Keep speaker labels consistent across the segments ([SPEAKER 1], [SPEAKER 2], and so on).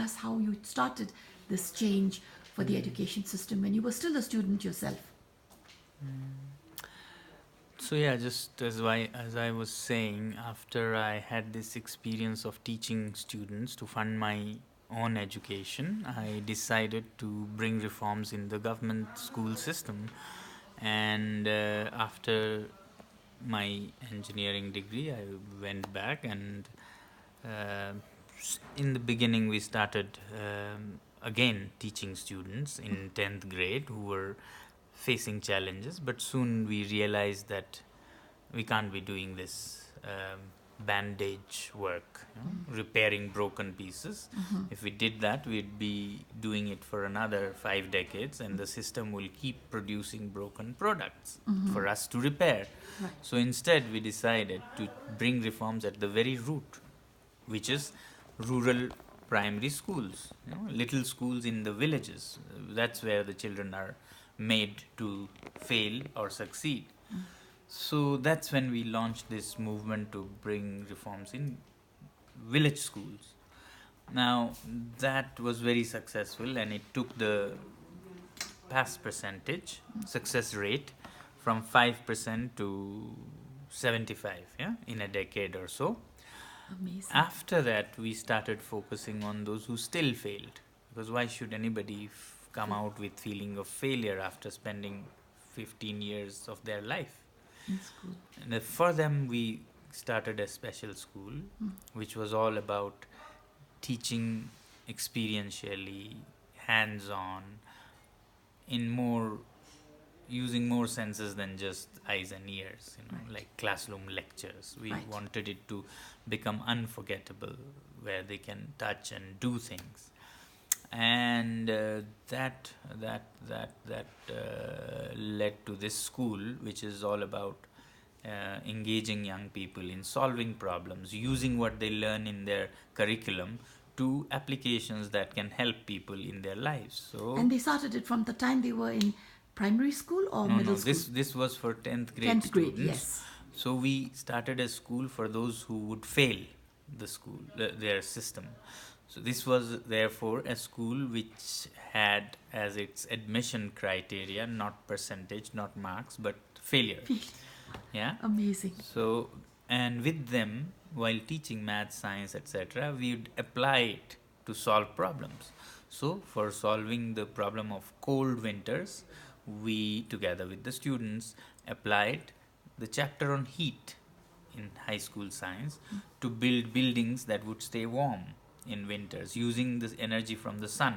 [SPEAKER 1] us how you started this change for the education system when you were still a student yourself.
[SPEAKER 2] So yeah, just as I was saying, after I had this experience of teaching students to fund my own education, I decided to bring reforms in the government school system. And after my engineering degree, I went back, and uh, in the beginning we started again teaching students in 10th grade who were facing challenges, but soon we realized that we can't be doing this bandage work, repairing broken pieces. If we did that, we'd be doing it for another 5 decades, and the system will keep producing broken products for us to repair.
[SPEAKER 1] Right.
[SPEAKER 2] So instead, we decided to bring reforms at the very root, which is rural primary schools, little schools in the villages. That's where the children are made to fail or succeed. So that's when we launched this movement to bring reforms in village schools. Now, that was very successful, and it took the pass percentage, success rate, from 5% to 75, in a decade or so.
[SPEAKER 1] Amazing.
[SPEAKER 2] After that, we started focusing on those who still failed, because why should anybody come out with feeling of failure after spending 15 years of their life?
[SPEAKER 1] In school.
[SPEAKER 2] And for them, we started a special school, which was all about teaching experientially, hands-on, using more senses than just eyes and ears,
[SPEAKER 1] Right.
[SPEAKER 2] like classroom lectures. We
[SPEAKER 1] Right.
[SPEAKER 2] wanted it to become unforgettable, where they can touch and do things. And that led to this school, which is all about engaging young people in solving problems, using what they learn in their curriculum to applications that can help people in their lives. So
[SPEAKER 1] And they started it from the time they were in primary school or middle school?
[SPEAKER 2] this was for 10th grade
[SPEAKER 1] 10th grade,
[SPEAKER 2] students.
[SPEAKER 1] yes.
[SPEAKER 2] So we started a school for those who would fail the school, their system. So this was therefore a school which had as its admission criteria not percentage, not marks, but failure. Yeah.
[SPEAKER 1] Amazing.
[SPEAKER 2] So, and with them, while teaching math, science, etc., we would apply it to solve problems. So, for solving the problem of cold winters, we, together with the students, applied the chapter on heat in high school science to build buildings that would stay warm in winters using this energy from the sun.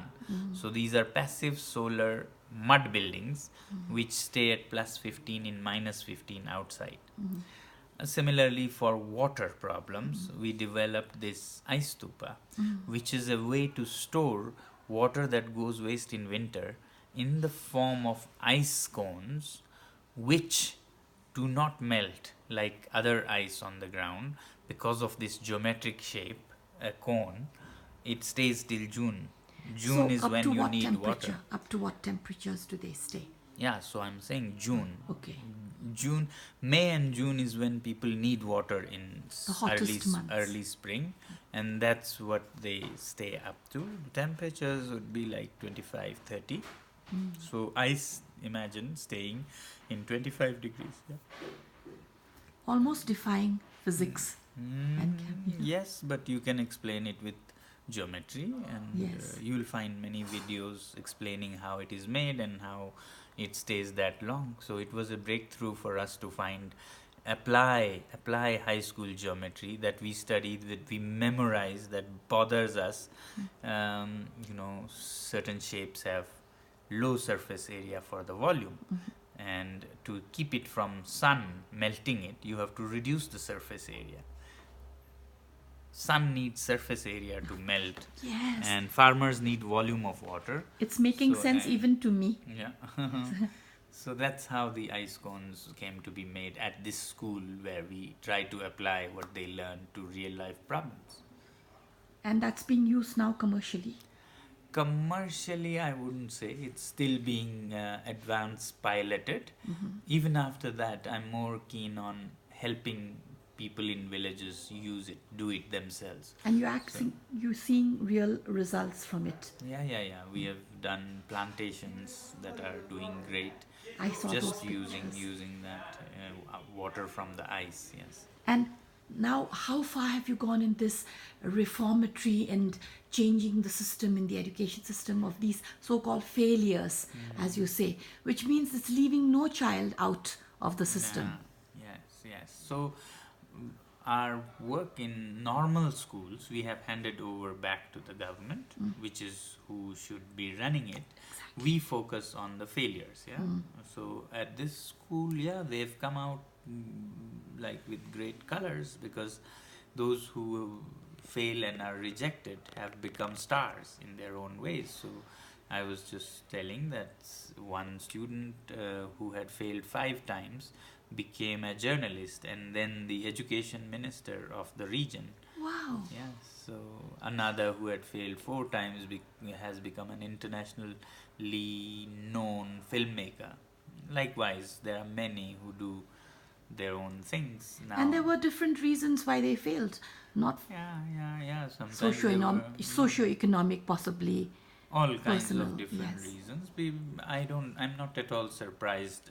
[SPEAKER 2] So these are passive solar mud buildings which stay at plus 15 in minus 15 outside. Similarly, for water problems, we developed this ice stupa, which is a way to store water that goes waste in winter in the form of ice cones, which do not melt like other ice on the ground because of this geometric shape, a cone. It stays till June. June
[SPEAKER 1] So
[SPEAKER 2] is
[SPEAKER 1] up
[SPEAKER 2] when
[SPEAKER 1] to
[SPEAKER 2] you
[SPEAKER 1] what
[SPEAKER 2] need
[SPEAKER 1] temperature?
[SPEAKER 2] water.
[SPEAKER 1] Up to what temperatures do they stay?
[SPEAKER 2] Yeah, so I'm saying June.
[SPEAKER 1] Okay.
[SPEAKER 2] June, May and June is when people need water in
[SPEAKER 1] The hottest months.
[SPEAKER 2] early spring, and that's what they stay up to. Temperatures would be like 25, 30. So ice, imagine staying in 25 degrees. Yeah.
[SPEAKER 1] Almost defying physics. And
[SPEAKER 2] Yes, but you can explain it with geometry, and
[SPEAKER 1] Yes.
[SPEAKER 2] you will find many videos explaining how it is made and how it stays that long. So it was a breakthrough for us to apply high school geometry that we studied, that we memorized, that bothers us. Certain shapes have low surface area for the volume, and to keep it from sun melting it, you have to reduce the surface area. Sun needs surface area to melt,
[SPEAKER 1] Yes.
[SPEAKER 2] and farmers need volume of water.
[SPEAKER 1] It's making
[SPEAKER 2] So,
[SPEAKER 1] sense even to me.
[SPEAKER 2] Yeah. So that's how the ice cones came to be made at this school, where we try to apply what they learn to real life problems.
[SPEAKER 1] And that's being used now commercially.
[SPEAKER 2] Commercially, I wouldn't say. It's still being advanced piloted. Even after that, I'm more keen on helping people in villages do it themselves.
[SPEAKER 1] And you're seeing real results from it.
[SPEAKER 2] Yeah. We have done plantations that are doing great.
[SPEAKER 1] I saw those
[SPEAKER 2] Just
[SPEAKER 1] pictures.
[SPEAKER 2] using that water from the ice. Yes.
[SPEAKER 1] And now, how far have you gone in this reformatory and changing the system in the education system of these so-called failures, as you say, which means it's leaving no child out of the system.
[SPEAKER 2] Yes. So, our work in normal schools, we have handed over back to the government, which is who should be running it. We focus on the failures. Yeah. So at this school, they've come out like with great colors, because those who fail and are rejected have become stars in their own ways. So I was just telling that one student who had failed 5 times became a journalist and then the education minister of the region.
[SPEAKER 1] Wow.
[SPEAKER 2] Yeah, so another who had failed 4 times has become an internationally known filmmaker. Likewise, there are many who do their own things now.
[SPEAKER 1] And there were different reasons why they failed, not
[SPEAKER 2] Yeah. Sometimes there were
[SPEAKER 1] socio-economic, possibly.
[SPEAKER 2] all kinds
[SPEAKER 1] Personal,
[SPEAKER 2] of different
[SPEAKER 1] yes.
[SPEAKER 2] reasons. I'm not at all surprised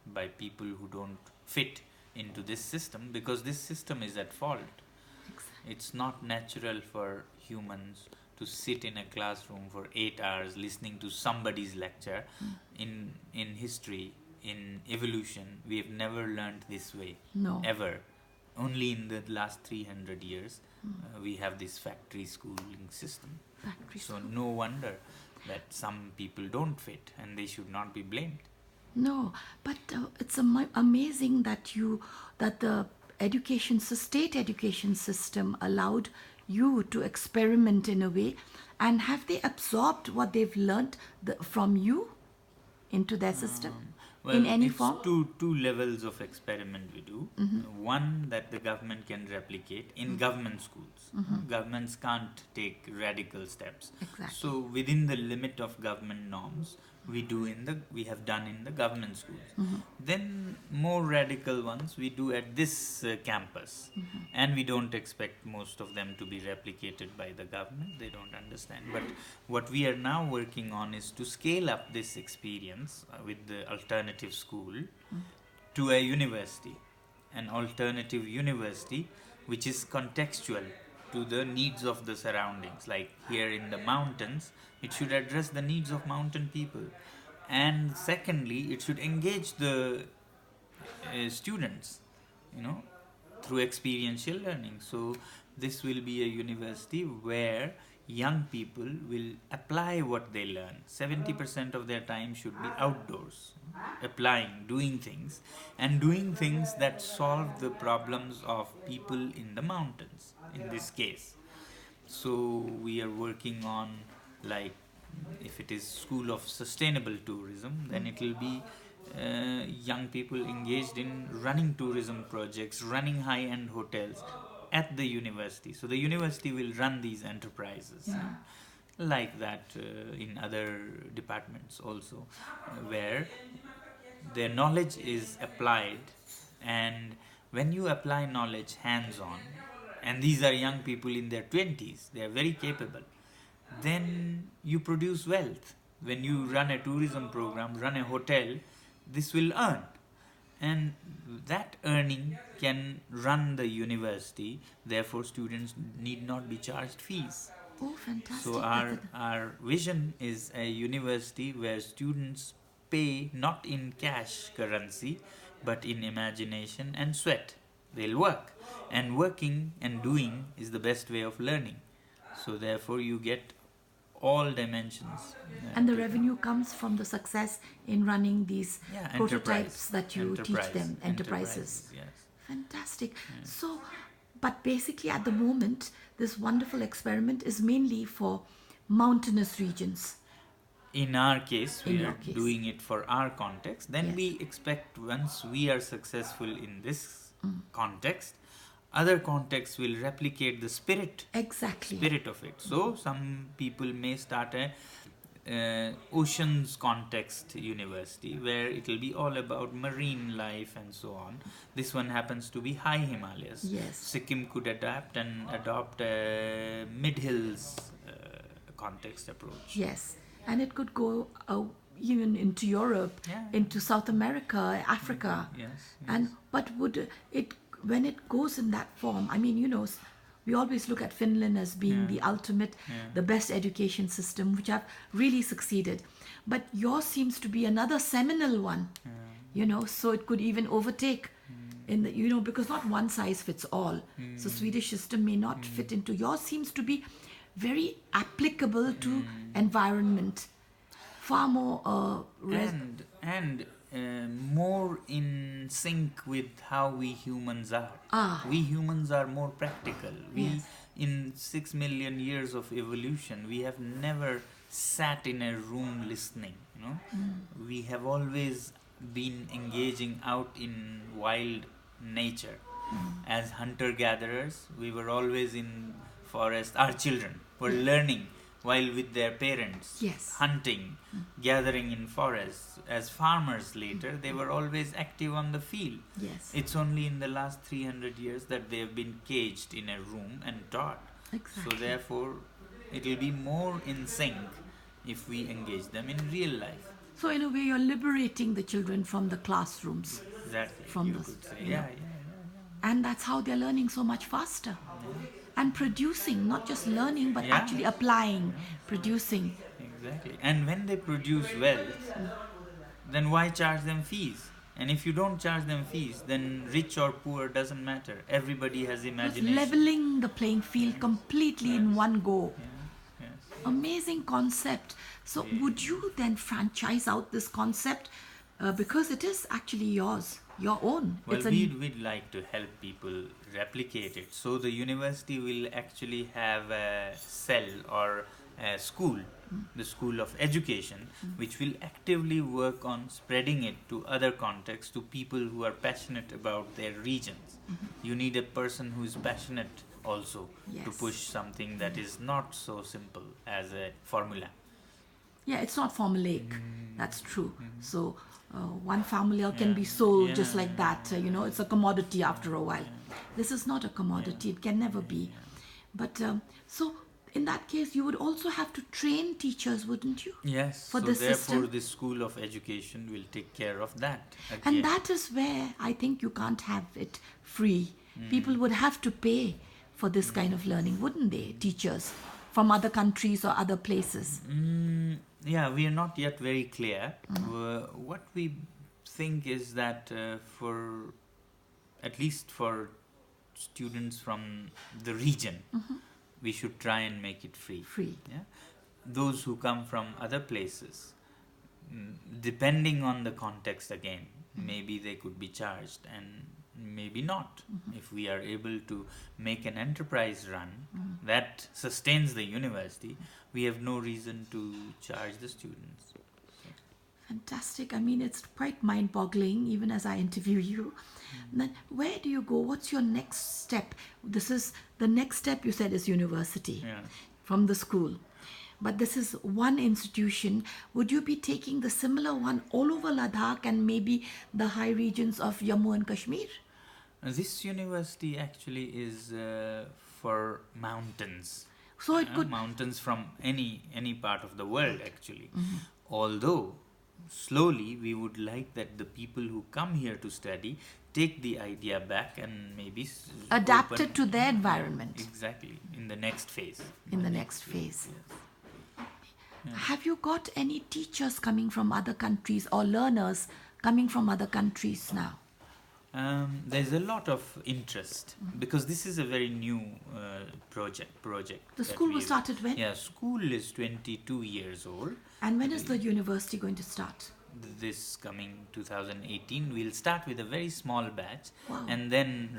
[SPEAKER 2] by people who don't fit into this system, because this system is at fault.
[SPEAKER 1] Exactly.
[SPEAKER 2] It's not natural for humans to sit in a classroom for 8 hours listening to somebody's lecture. In history, in evolution, we have never learned this way.
[SPEAKER 1] No.
[SPEAKER 2] Ever. Only in the last 300 years we have this factory schooling system.
[SPEAKER 1] Factory
[SPEAKER 2] So
[SPEAKER 1] school.
[SPEAKER 2] no wonder that some people don't fit, and they should not be blamed.
[SPEAKER 1] No, but it's amazing that the state education system allowed you to experiment in a way, and have they absorbed what they've learned from you into their system
[SPEAKER 2] Well,
[SPEAKER 1] in any
[SPEAKER 2] it's
[SPEAKER 1] form?
[SPEAKER 2] two levels of experiment we do. One that the government can replicate in government schools. Governments can't take radical steps.
[SPEAKER 1] Exactly.
[SPEAKER 2] So within the limit of government norms, we have done in the government schools. Then more radical ones we do at this campus, and we don't expect most of them to be replicated by the government. They don't understand. But what we are now working on is to scale up this experience with the alternative school to a university, an alternative university which is contextual to the needs of the surroundings. Like here in the mountains, it should address the needs of mountain people, and secondly, it should engage the students, through experiential learning. So this will be a university where young people will apply what they learn. 70% of their time should be outdoors, applying, doing things that solve the problems of people in the mountains, in this case. So we are working on, like, if it is School of Sustainable Tourism, then it will be young people engaged in running tourism projects, running high-end hotels at the university. So the university will run these enterprises. Like that in other departments also, where their knowledge is applied, and when you apply knowledge hands-on, and these are young people in their 20s, they are very capable, then you produce wealth. When you run a tourism program, run a hotel, this will earn, and that earning can run the university. Therefore students need not be charged fees.
[SPEAKER 1] Oh, fantastic.
[SPEAKER 2] So our vision is a university where students pay not in cash currency, but in imagination and sweat. They'll work, and working and doing is the best way of learning. So therefore you get all dimensions.
[SPEAKER 1] And the revenue comes from the success in running these prototypes
[SPEAKER 2] enterprise.
[SPEAKER 1] that you teach them, enterprises.
[SPEAKER 2] Yes.
[SPEAKER 1] Fantastic. So, but basically at the moment, this wonderful experiment is mainly for mountainous regions.
[SPEAKER 2] In our case,
[SPEAKER 1] In
[SPEAKER 2] we
[SPEAKER 1] your
[SPEAKER 2] are
[SPEAKER 1] case.
[SPEAKER 2] doing it for our context. Then
[SPEAKER 1] Yes.
[SPEAKER 2] we expect, once we are successful in this context, other contexts will replicate the spirit
[SPEAKER 1] Exactly.
[SPEAKER 2] of it. So some people may start a oceans context university where it will be all about marine life and so on. This one happens to be high Himalayas.
[SPEAKER 1] Yes.
[SPEAKER 2] Sikkim could adapt and adopt a mid-hills context approach.
[SPEAKER 1] Yes, and it could go even into Europe,
[SPEAKER 2] Yeah.
[SPEAKER 1] into South America, Africa.
[SPEAKER 2] Yes,
[SPEAKER 1] And but would it, when it goes in that form? I mean, we always look at Finland as being the ultimate, the best education system, which have really succeeded. But yours seems to be another seminal one. So it could even overtake in the, because not one size fits all. So Swedish system may not fit into yours. Seems to be very applicable to environment, far more
[SPEAKER 2] and more in sync with how we humans are. We humans are more practical.
[SPEAKER 1] Yes.
[SPEAKER 2] In 6 million years of evolution, we have never sat in a room listening. We have always been engaging out in wild nature. As hunter-gatherers, we were always in forest. Our children were learning while with their parents,
[SPEAKER 1] Yes.
[SPEAKER 2] hunting, gathering in forests. As farmers later, they were always active on the field.
[SPEAKER 1] Yes.
[SPEAKER 2] It's only in the last 300 years that they have been caged in a room and taught.
[SPEAKER 1] Exactly.
[SPEAKER 2] So therefore, it will be more in sync if we engage them in real life.
[SPEAKER 1] So in a way, you're liberating the children from the classrooms,
[SPEAKER 2] Exactly.
[SPEAKER 1] From
[SPEAKER 2] you
[SPEAKER 1] the-
[SPEAKER 2] could say.
[SPEAKER 1] you
[SPEAKER 2] Yeah,
[SPEAKER 1] know.
[SPEAKER 2] yeah.
[SPEAKER 1] and that's how they're learning so much faster. And producing, not just learning, but
[SPEAKER 2] Yeah.
[SPEAKER 1] actually applying, producing.
[SPEAKER 2] Exactly. And when they produce wealth, then why charge them fees? And if you don't charge them fees, then rich or poor doesn't matter. Everybody has
[SPEAKER 1] Just
[SPEAKER 2] imagination.
[SPEAKER 1] leveling the playing field completely in one go.
[SPEAKER 2] Yes.
[SPEAKER 1] Amazing concept. So would you then franchise out this concept, because it is actually yours, your own?
[SPEAKER 2] Well,
[SPEAKER 1] It's
[SPEAKER 2] we'd like to help people replicate it. So the university will actually have a cell or a school, the School of Education, which will actively work on spreading it to other contexts, to people who are passionate about their regions. You need a person who is passionate also to
[SPEAKER 1] Yes.
[SPEAKER 2] push something that is not so simple as a formula.
[SPEAKER 1] Yeah, it's not formulaic. That's true. So one formula can be sold just like that. It's a commodity after a while. This is not a commodity. It can never be. But so in that case, you would also have to train teachers, wouldn't you?
[SPEAKER 2] Yes,
[SPEAKER 1] For
[SPEAKER 2] so
[SPEAKER 1] this
[SPEAKER 2] therefore
[SPEAKER 1] system.
[SPEAKER 2] this School of Education will take care of that.
[SPEAKER 1] And
[SPEAKER 2] again.
[SPEAKER 1] that is where I think you can't have it free. People would have to pay for this kind of learning, wouldn't they? Teachers from other countries or other places.
[SPEAKER 2] Yeah, we are not yet very clear. What we think is that for at least for students from the region, we should try and make it free.
[SPEAKER 1] Free.
[SPEAKER 2] Yeah, those who come from other places, depending on the context again, maybe they could be charged and maybe not. If we are able to make an enterprise run that sustains the university, we have no reason to charge the students.
[SPEAKER 1] Fantastic. I mean, it's quite mind-boggling even as I interview you. Then where do you go? What's your next step? This is the next step you said is university
[SPEAKER 2] Yeah.
[SPEAKER 1] from the school. But this is one institution. Would you be taking the similar one all over Ladakh and maybe the high regions of Jammu and Kashmir?
[SPEAKER 2] This university actually is for mountains.
[SPEAKER 1] So it could.
[SPEAKER 2] Mountains from any part of the world actually. Although slowly we would like that the people who come here to study take the idea back and maybe
[SPEAKER 1] Adapt
[SPEAKER 2] open-
[SPEAKER 1] it to their environment
[SPEAKER 2] Exactly, in the next phase.
[SPEAKER 1] in the next phase.
[SPEAKER 2] Yes.
[SPEAKER 1] Have you got any teachers coming from other countries or learners coming from other countries now?
[SPEAKER 2] There's a lot of interest because this is a very new project.
[SPEAKER 1] The
[SPEAKER 2] that
[SPEAKER 1] school was
[SPEAKER 2] we've-
[SPEAKER 1] started when?
[SPEAKER 2] Yeah, school is 22 years old.
[SPEAKER 1] And when is the university going to start?
[SPEAKER 2] This coming 2018, we'll start with a very small batch
[SPEAKER 1] Wow.
[SPEAKER 2] and then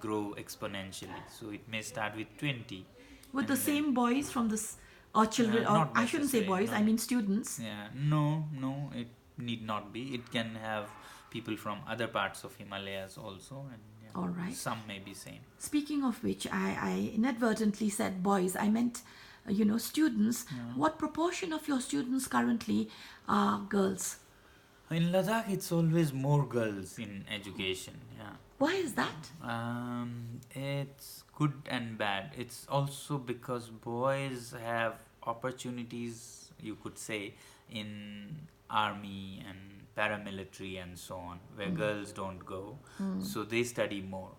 [SPEAKER 2] grow exponentially. So it may start with 20.
[SPEAKER 1] With the
[SPEAKER 2] and then-
[SPEAKER 1] same boys from this, or children, or
[SPEAKER 2] not
[SPEAKER 1] I shouldn't say
[SPEAKER 2] necessarily,
[SPEAKER 1] boys,
[SPEAKER 2] no.
[SPEAKER 1] I mean students.
[SPEAKER 2] Yeah, no, it need not be. It can have people from other parts of Himalayas also, and
[SPEAKER 1] All right.
[SPEAKER 2] some may be same.
[SPEAKER 1] Speaking of which, I inadvertently said boys. I meant students, what proportion of your students currently are girls?
[SPEAKER 2] In Ladakh, it's always more girls in education. Yeah.
[SPEAKER 1] Why is that?
[SPEAKER 2] It's good and bad. It's also because boys have opportunities, you could say, in army and paramilitary and so on, where girls don't go. So they study more.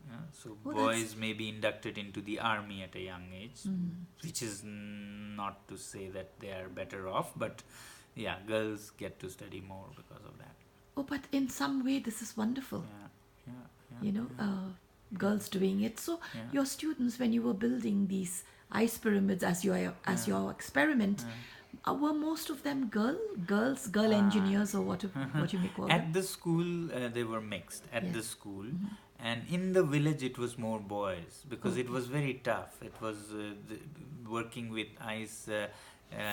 [SPEAKER 2] Yeah? So
[SPEAKER 1] Oh,
[SPEAKER 2] boys may be inducted into the army at a young age, which is not to say that they are better off, but yeah, girls get to study more because of that.
[SPEAKER 1] Oh, but in some way, this is wonderful.
[SPEAKER 2] Yeah, yeah, yeah.
[SPEAKER 1] you know, girls doing it. So
[SPEAKER 2] Yeah.
[SPEAKER 1] your students, when you were building these ice pyramids as your experiment, were most of them girl engineers, or what you may call them?
[SPEAKER 2] At the school, they were mixed. At
[SPEAKER 1] Yes.
[SPEAKER 2] the school, and in the village, it was more boys because it
[SPEAKER 1] Okay.
[SPEAKER 2] was very tough. It was working with ice,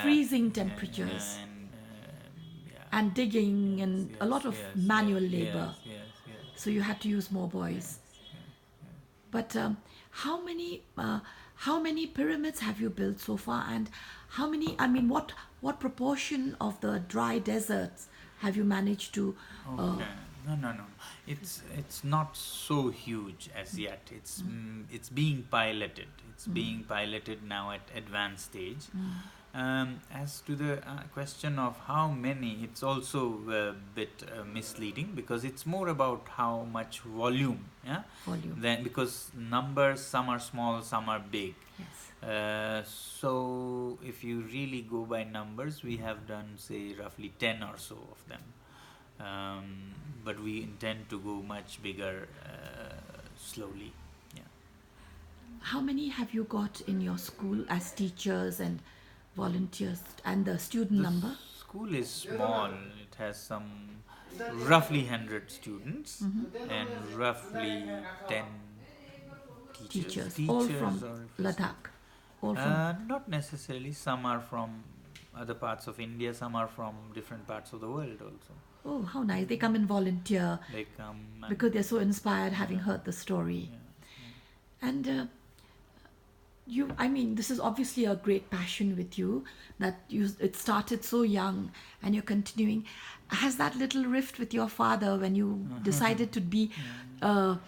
[SPEAKER 1] Freezing temperatures.
[SPEAKER 2] and yeah.
[SPEAKER 1] And digging and a lot of manual labor.
[SPEAKER 2] Yes, yes, yes.
[SPEAKER 1] So you had to use more boys. But how many pyramids have you built so far, and how many? I mean, what proportion of the dry deserts have you managed to?
[SPEAKER 2] Okay. No. It's not so huge as yet. It's being piloted. It's being piloted now at advanced stage. As to the question of how many, it's also a bit misleading because it's more about how much volume. Yeah.
[SPEAKER 1] Volume.
[SPEAKER 2] Then because numbers, some are small, some are big.
[SPEAKER 1] Yes.
[SPEAKER 2] So if you really go by numbers, we have done say roughly 10 or so of them. But we intend to go much bigger slowly. Yeah.
[SPEAKER 1] How many have you got in your school as teachers and volunteers, and the student number?
[SPEAKER 2] School is small. It has some roughly 100 students and roughly 10 teachers.
[SPEAKER 1] All from
[SPEAKER 2] or-
[SPEAKER 1] Ladakh. All from.
[SPEAKER 2] Not necessarily. Some are from other parts of India. Some are from different parts of the world also.
[SPEAKER 1] Oh, how nice! They come and volunteer
[SPEAKER 2] They come and
[SPEAKER 1] because they're so inspired, having heard the story. And I mean, this is obviously a great passion with you, that it started so young and you're continuing. Has that little rift with your father when you decided to be a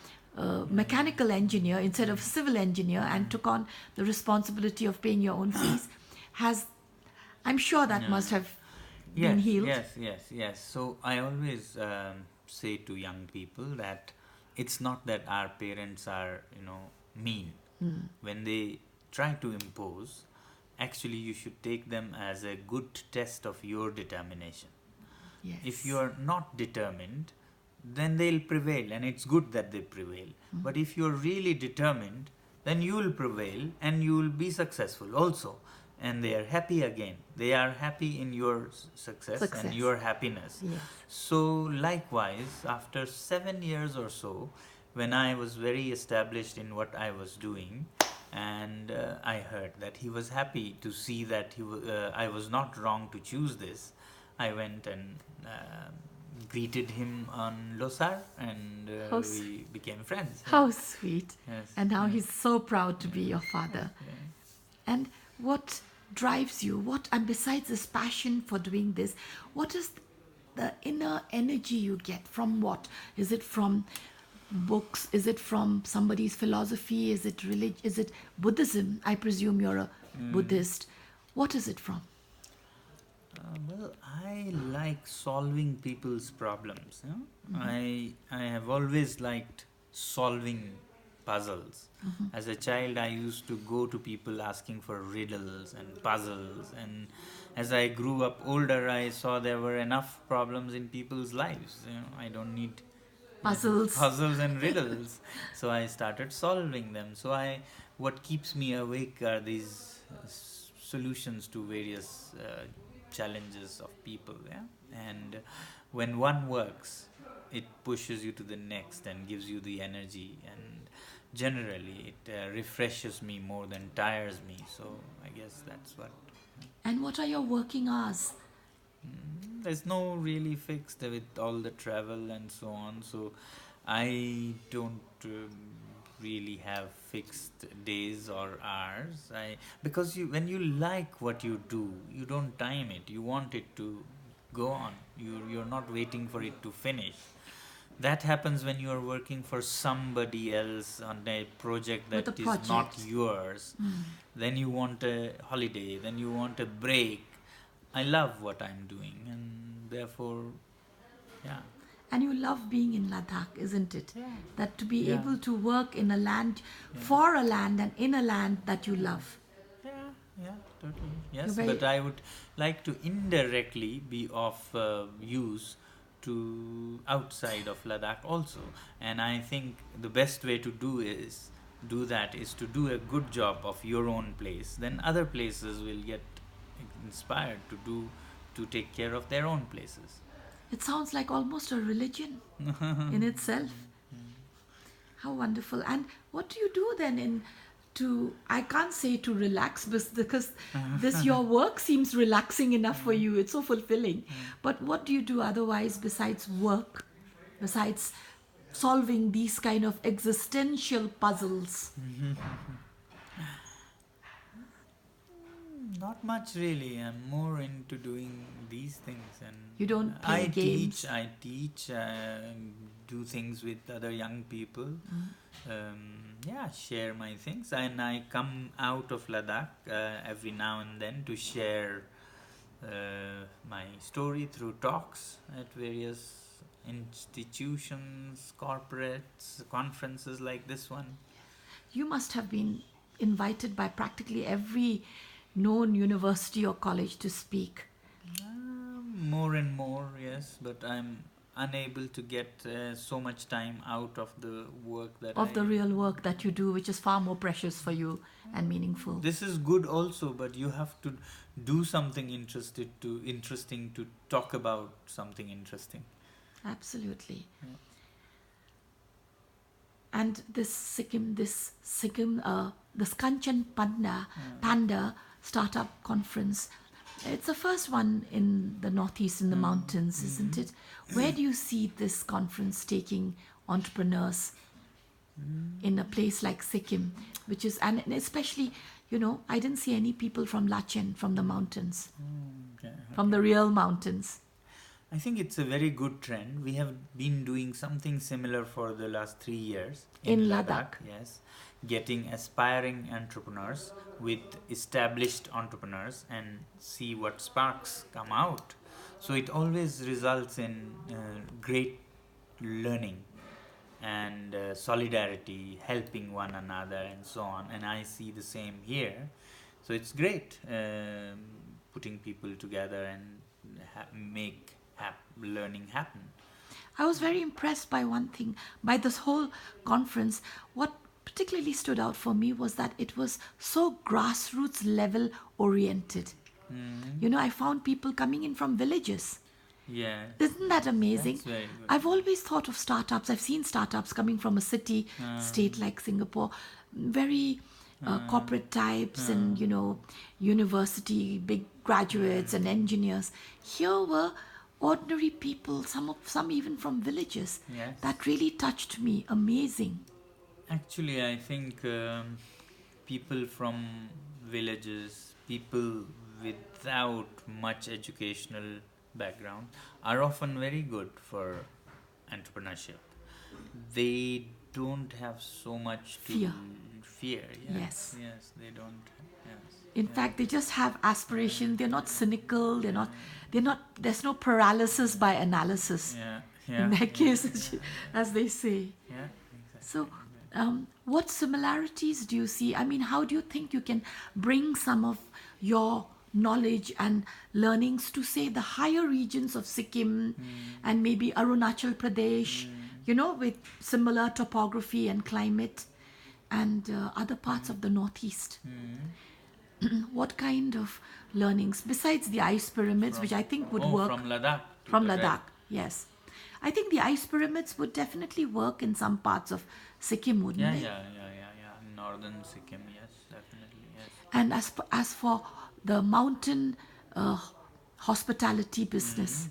[SPEAKER 1] mechanical engineer instead of civil engineer and took on the responsibility of paying your own fees? I'm sure that must have been healed.
[SPEAKER 2] Yes. So I always say to young people that it's not that our parents are, mean. When they try to impose, actually you should take them as a good test of your determination.
[SPEAKER 1] Yes.
[SPEAKER 2] If you are not determined, then they'll prevail, and it's good that they prevail. But if you're really determined, then you will prevail and you will be successful also. And they are happy again. They are happy in your success and your happiness.
[SPEAKER 1] Yes.
[SPEAKER 2] So, likewise, after 7 years or so, when I was very established in what I was doing, and I heard that he was happy to see that I was not wrong to choose this, I went and greeted him on Losar, and we became friends.
[SPEAKER 1] How sweet.
[SPEAKER 2] Yes.
[SPEAKER 1] And now he's so proud to be your father.
[SPEAKER 2] Yeah.
[SPEAKER 1] And what drives you? And besides this passion for doing this, what is the inner energy you get from what? Is it from books? Is it from somebody's philosophy? Is it religion? Is it Buddhism? I presume you're a Buddhist. What is it from?
[SPEAKER 2] Well, I like solving people's problems. I have always liked solving puzzles. As a child, I used to go to people asking for riddles and puzzles, and as I grew up older, I saw there were enough problems in people's lives. I don't need puzzles and riddles. So I started solving them. So what keeps me awake are these solutions to various challenges of people. And when one works, it pushes you to the next and gives you the energy, and generally it refreshes me more than tires me. So I guess that's what.
[SPEAKER 1] And what are your working hours?
[SPEAKER 2] There's no really fixed with all the travel and so on. So I don't really have fixed days or hours. Because when you like what you do, you don't time it. You want it to go on. You're not waiting for it to finish. That happens when you are working for somebody else on a project
[SPEAKER 1] With a
[SPEAKER 2] that is not
[SPEAKER 1] project.
[SPEAKER 2] yours. Then you want a holiday, then you want a break. I love what I'm doing, and therefore, yeah.
[SPEAKER 1] And you love being in Ladakh, isn't it?
[SPEAKER 2] Yeah.
[SPEAKER 1] That to be
[SPEAKER 2] Yeah.
[SPEAKER 1] able to work in a land,
[SPEAKER 2] Yeah.
[SPEAKER 1] for a land and in a land that you love.
[SPEAKER 2] Yeah, yeah, totally.
[SPEAKER 1] You're
[SPEAKER 2] Yes,
[SPEAKER 1] very,
[SPEAKER 2] but I would like to indirectly be of use to outside of Ladakh also. And I think the best way to do that is to do a good job of your own place. Then other places will get inspired to take care of their own places.
[SPEAKER 1] it sounds like almost a religion in itself. How wonderful. And what do you do then I can't say to relax because this your work seems relaxing enough for you. It's so fulfilling. But what do you do otherwise besides work, besides solving these kind of existential puzzles?
[SPEAKER 2] Not much really. I'm more into doing these things, and
[SPEAKER 1] You don't play games.
[SPEAKER 2] I teach, do things with other young people. Yeah, share my things, and I come out of Ladakh every now and then to share my story through talks at various institutions, corporates, conferences like this one.
[SPEAKER 1] You must have been invited by practically every known university or college to speak.
[SPEAKER 2] More and more, yes, but I'm unable to get so much time out of the work that
[SPEAKER 1] Of the real work that you do, which is far more precious for you and meaningful.
[SPEAKER 2] This is good also, but you have to do something interesting to talk about something interesting.
[SPEAKER 1] Absolutely.
[SPEAKER 2] Yeah.
[SPEAKER 1] And this Kanchan Panda Startup Conference, it's the first one in the Northeast, in the mountains, isn't it? Where do you see this conference taking entrepreneurs in a place like Sikkim, which is, and especially, I didn't see any people from Lachen, from the mountains,
[SPEAKER 2] Okay.
[SPEAKER 1] from the real mountains.
[SPEAKER 2] I think it's a very good trend. We have been doing something similar for the last 3 years
[SPEAKER 1] In Ladakh.
[SPEAKER 2] Yes, getting aspiring entrepreneurs with established entrepreneurs and see what sparks come out. So it always results in great learning and solidarity, helping one another, and so on. And I see the same here. So it's great putting people together and make learning happen.
[SPEAKER 1] I was very impressed by one thing, by this whole conference. What particularly stood out for me was that it was so grassroots level oriented. I found people coming in from villages.
[SPEAKER 2] Yeah.
[SPEAKER 1] Isn't that amazing?
[SPEAKER 2] That's very good.
[SPEAKER 1] I've always thought of startups. I've seen startups coming from a city, state like Singapore, very corporate types and, university, big graduates and engineers. Here were ordinary people, some even from villages.
[SPEAKER 2] Yes.
[SPEAKER 1] That really touched me. Amazing.
[SPEAKER 2] Actually, I think people from villages, people without much educational background, are often very good for entrepreneurship. They don't have so much to fear.
[SPEAKER 1] Yes.
[SPEAKER 2] Yes, they don't. Yes.
[SPEAKER 1] In fact, they just have aspiration. They're not cynical. There's no paralysis by analysis.
[SPEAKER 2] Yeah. Yeah.
[SPEAKER 1] In their case, as they say.
[SPEAKER 2] Yeah. Exactly.
[SPEAKER 1] So, what similarities do you see? I mean, how do you think you can bring some of your knowledge and learnings to, say, the higher regions of Sikkim and maybe Arunachal Pradesh, with similar topography and climate, and other parts of the Northeast? What kind of learnings, besides the ice pyramids, which I think would work?
[SPEAKER 2] From Ladakh.
[SPEAKER 1] From Ladakh, yes. I think the ice pyramids would definitely work in some parts of Sikkim, wouldn't
[SPEAKER 2] Yeah,
[SPEAKER 1] they?
[SPEAKER 2] yeah, yeah, yeah, yeah. Northern Sikkim, yes, definitely, yes.
[SPEAKER 1] And as for the mountain hospitality business,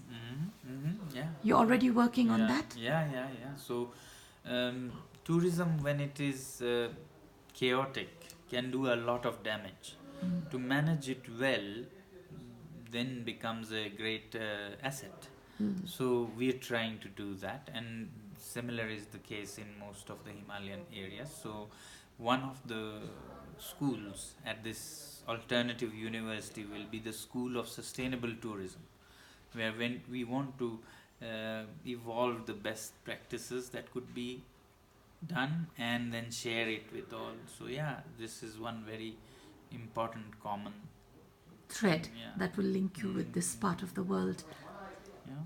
[SPEAKER 2] Yeah.
[SPEAKER 1] you're already working on that?
[SPEAKER 2] Yeah, yeah, yeah. So, tourism, when it is chaotic, can do a lot of damage. To manage it well, then becomes a great asset. So we are trying to do that, and similar is the case in most of the Himalayan areas. So one of the schools at this alternative university will be the School of Sustainable Tourism, where when we want to evolve the best practices that could be done and then share it with all. So yeah, this is one very important common
[SPEAKER 1] Thread
[SPEAKER 2] thing. Yeah.
[SPEAKER 1] that will link you with this part of the world.
[SPEAKER 2] Yeah.